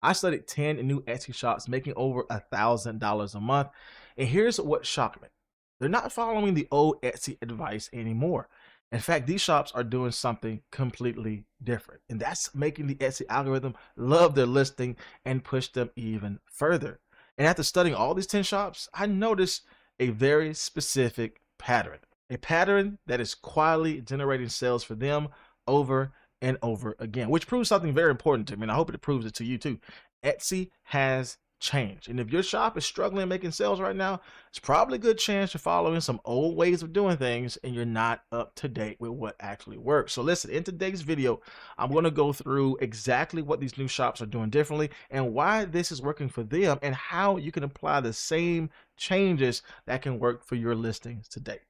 I studied 10 new Etsy shops making over $1,000 a month. And here's what shocked me. They're not following the old Etsy advice anymore. In fact, these shops are doing something completely different. And that's making the Etsy algorithm love their listing and push them even further. And after studying all these 10 shops, I noticed a very specific pattern. A pattern that is quietly generating sales for them over and over again, which proves something very important to me. And I hope it proves it to you too. Etsy has changed. And if your shop is struggling making sales right now, it's probably a good chance you're following some old ways of doing things and you're not up to date with what actually works. So listen, in today's video, I'm going to go through exactly what these new shops are doing differently and why this is working for them and how you can apply the same changes that can work for your listings today.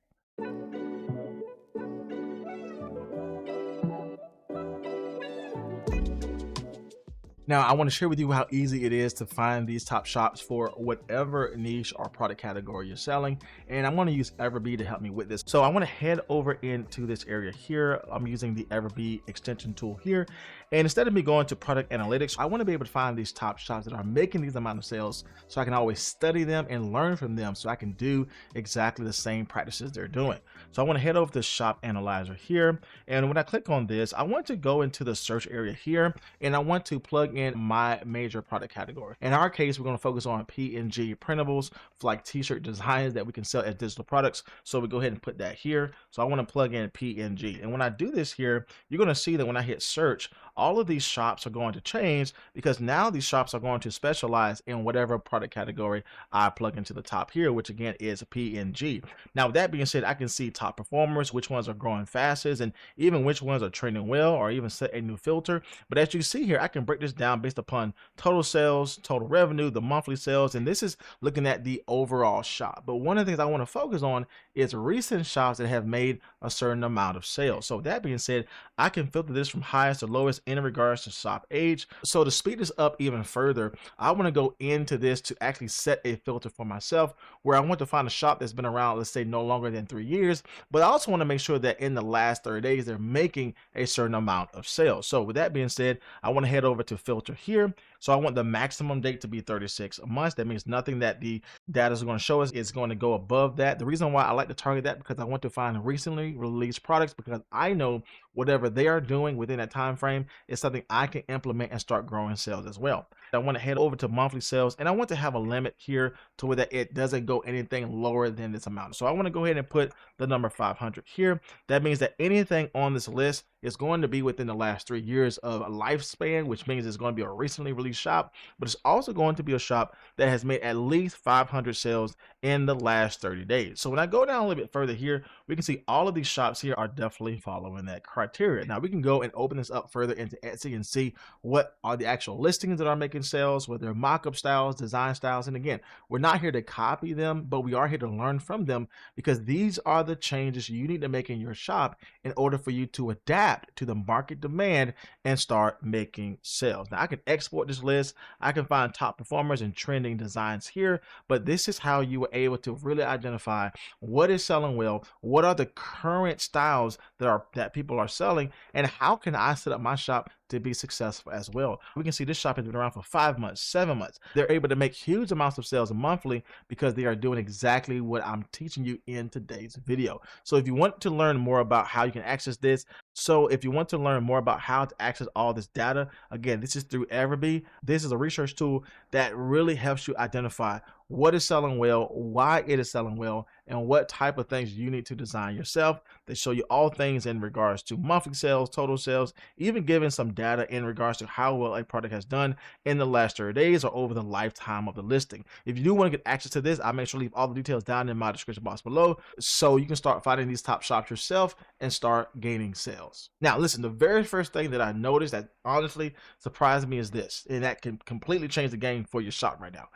Now, I want to share with you how easy it is to find these top shops for whatever niche or product category you're selling. And I'm going to use EverBee to help me with this. So I want to head over into this area here. I'm using the EverBee extension tool here. And instead of me going to product analytics, I want to be able to find these top shops that are making these amount of sales so I can always study them and learn from them so I can do exactly the same practices they're doing. So I want to head over to shop analyzer here. And when I click on this, I want to go into the search area here and I want to plug in my major product category. In our case, we're going to focus on PNG printables for like t-shirt designs that we can sell as digital products. So we go ahead and put that here. So I want to plug in PNG. And when I do this here, you're going to see that when I hit search, all of these shops are going to change because now these shops are going to specialize in whatever product category I plug into the top here, which again is PNG. Now, with that being said, I can see top performers, which ones are growing fastest, and even which ones are trending well, or even set a new filter. But as you see here, I can break this down based upon total sales, total revenue, the monthly sales, and this is looking at the overall shop. But one of the things I want to focus on is recent shops that have made a certain amount of sales. So with that being said, I can filter this from highest to lowest in regards to shop age. So to speed this up even further, I want to go into this to actually set a filter for myself where I want to find a shop that's been around, let's say no longer than 3 years, but I also want to make sure that in the last 30 days, they're making a certain amount of sales. So with that being said, I want to head over to filter here. So I want the maximum date to be 36 months. That means nothing that the data is going to show us is going to go above that. The reason why I like to target that because I want to find recently released products because I know whatever they are doing within that time frame is something I can implement and start growing sales as well. I want to head over to monthly sales and I want to have a limit here to where that it doesn't go anything lower than this amount. So I want to go ahead and put the number 500 here. That means that anything on this list is going to be within the last 3 years of a lifespan, which means it's going to be a recently released shop, but it's also going to be a shop that has made at least 500 sales in the last 30 days. So when I go down a little bit further here, we can see all of these shops here are definitely following that criteria. Now we can go and open this up further into Etsy and see what are the actual listings that are making sales, whether they're mockup styles, design styles. And again, we're not here to copy them, but we are here to learn from them because these are the changes you need to make in your shop in order for you to adapt to the market demand and start making sales. Now I can export this list. I can find top performers and trending designs here, but this is how you were able to really identify what is selling well, what are the current styles that people are selling, and how can I set up my shop to be successful as well. We can see this shop has been around for 5 months, 7 months. They're able to make huge amounts of sales monthly because they are doing exactly what I'm teaching you in today's video. So if you want to learn more about how you can access this, how to access all this data, again, this is through EverBee. This is a research tool that really helps you identify what is selling well, why it is selling well, and what type of things you need to design yourself. They show you all things in regards to monthly sales, total sales, even giving some data in regards to how well a product has done in the last 30 days or over the lifetime of the listing. If you do want to get access to this, I'll make sure to leave all the details down in my description box below so you can start finding these top shops yourself and start gaining sales. Now, listen, the very first thing that I noticed that honestly surprised me is this, and that can completely change the game for your shop right now.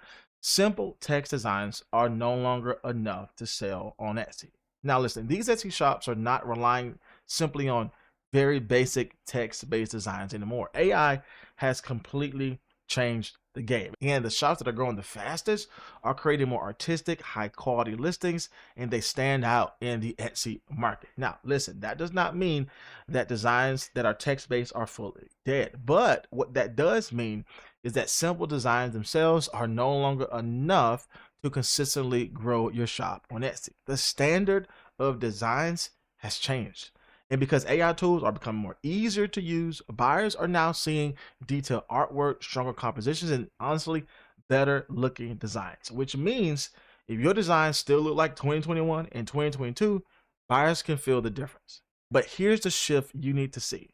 Simple text designs are no longer enough to sell on Etsy. Now listen, these Etsy shops are not relying simply on very basic text-based designs anymore. AI has completely changed the game. And the shops that are growing the fastest are creating more artistic, high quality listings, and they stand out in the Etsy market. Now, listen, that does not mean that designs that are text-based are fully dead. But what that does mean is that simple designs themselves are no longer enough to consistently grow your shop on Etsy. The standard of designs has changed. And because AI tools are becoming more easier to use, buyers are now seeing detailed artwork, stronger compositions, and honestly, better looking designs, which means if your designs still look like 2021 and 2022, buyers can feel the difference. But here's the shift you need to see.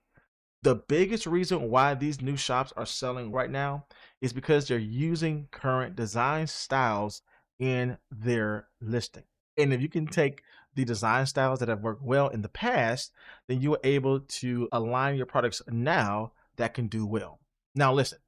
The biggest reason why these new shops are selling right now is because they're using current design styles in their listing. And if you can take the design styles that have worked well in the past, then you are able to align your products now that can do well. Now, listen,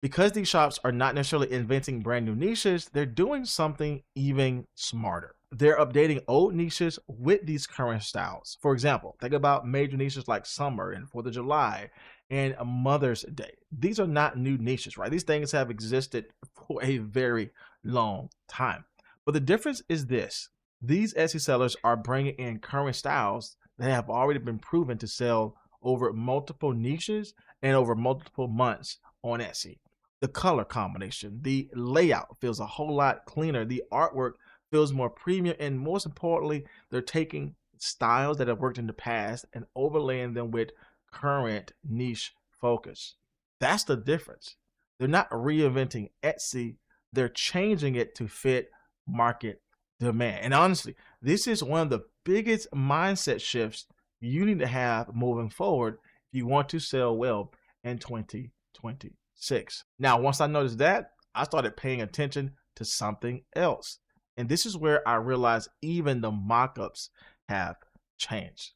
because these shops are not necessarily inventing brand new niches, they're doing something even smarter. They're updating old niches with these current styles. For example, think about major niches like summer and 4th of July and a Mother's Day. These are not new niches, right? These things have existed for a very long time. But the difference is this. These Etsy sellers are bringing in current styles that have already been proven to sell over multiple niches and over multiple months on Etsy. The color combination, the layout feels a whole lot cleaner. The artwork feels more premium. And most importantly, they're taking styles that have worked in the past and overlaying them with current niche focus. That's the difference. They're not reinventing Etsy, they're changing it to fit market demand. And honestly, this is one of the biggest mindset shifts you need to have moving forward if you want to sell well in 2026. Now, once I noticed that, I started paying attention to something else. And this is where I realized even the mockups have changed.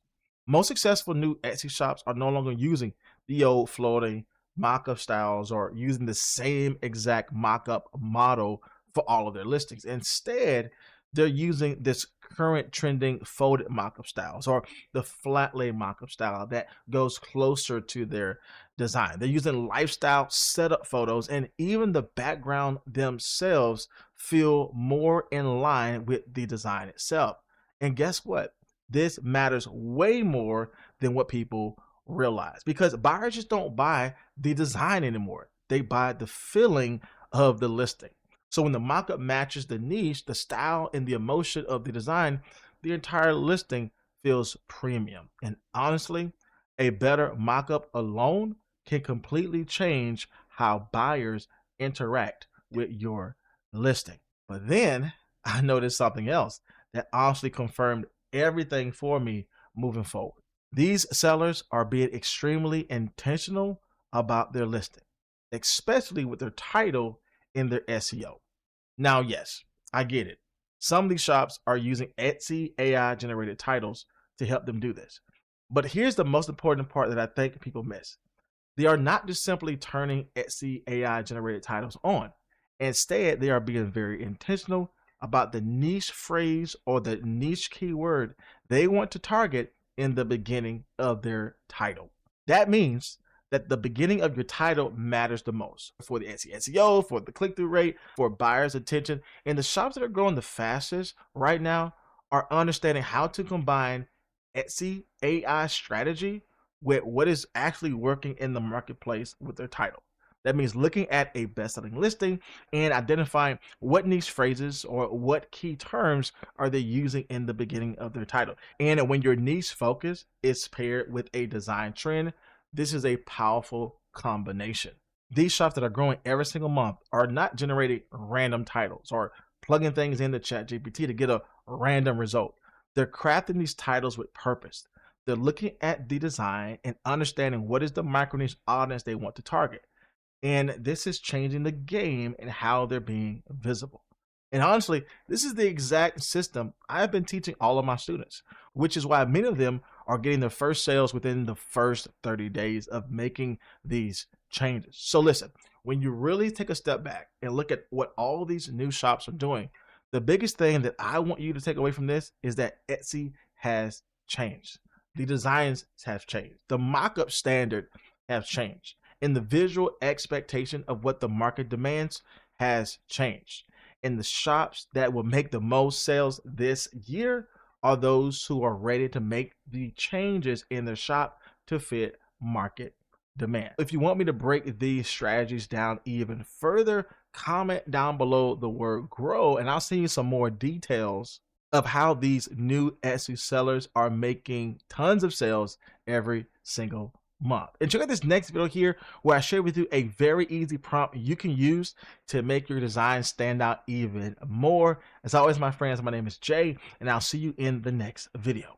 Most successful new Etsy shops are no longer using the old floating mockup styles or using the same exact mockup model for all of their listings. Instead, they're using this current trending folded mockup styles or the flat lay mockup style that goes closer to their design. They're using lifestyle setup photos, and even the background themselves feel more in line with the design itself. And guess what? This matters way more than what people realize, because buyers just don't buy the design anymore. They buy the feeling of the listing. So when the mockup matches the niche, the style, and the emotion of the design, the entire listing feels premium. And honestly, a better mockup alone can completely change how buyers interact with your listing. But then I noticed something else that honestly confirmed everything for me moving forward. These sellers are being extremely intentional about their listing, especially with their title in their SEO. Now, yes, I get it. Some of these shops are using Etsy AI generated titles to help them do this. But here's the most important part that I think people miss. They are not just simply turning Etsy AI generated titles on. Instead, they are being very intentional about the niche phrase or the niche keyword they want to target in the beginning of their title. That means that the beginning of your title matters the most for the Etsy SEO, for the click-through rate, for buyers' attention. And the shops that are growing the fastest right now are understanding how to combine Etsy AI strategy with what is actually working in the marketplace with their title. That means looking at a best-selling listing and identifying what niche phrases or what key terms are they using in the beginning of their title. And when your niche focus is paired with a design trend, this is a powerful combination. These shops that are growing every single month are not generating random titles or plugging things into ChatGPT to get a random result. They're crafting these titles with purpose. They're looking at the design and understanding what is the micro niche audience they want to target. And this is changing the game and how they're being visible. And honestly, this is the exact system I've been teaching all of my students, which is why many of them are getting their first sales within the first 30 days of making these changes. So listen, when you really take a step back and look at what all these new shops are doing, the biggest thing that I want you to take away from this is that Etsy has changed. The designs have changed. The mockup standard has changed. And the visual expectation of what the market demands has changed. And the shops that will make the most sales this year are those who are ready to make the changes in their shop to fit market demand. If you want me to break these strategies down even further, comment down below the word grow, and I'll send you some more details of how these new Etsy sellers are making tons of sales every single month. And check out this next video here where I share with you a very easy prompt you can use to make your design stand out even more. As always, my friends, my name is Jay, and I'll see you in the next video.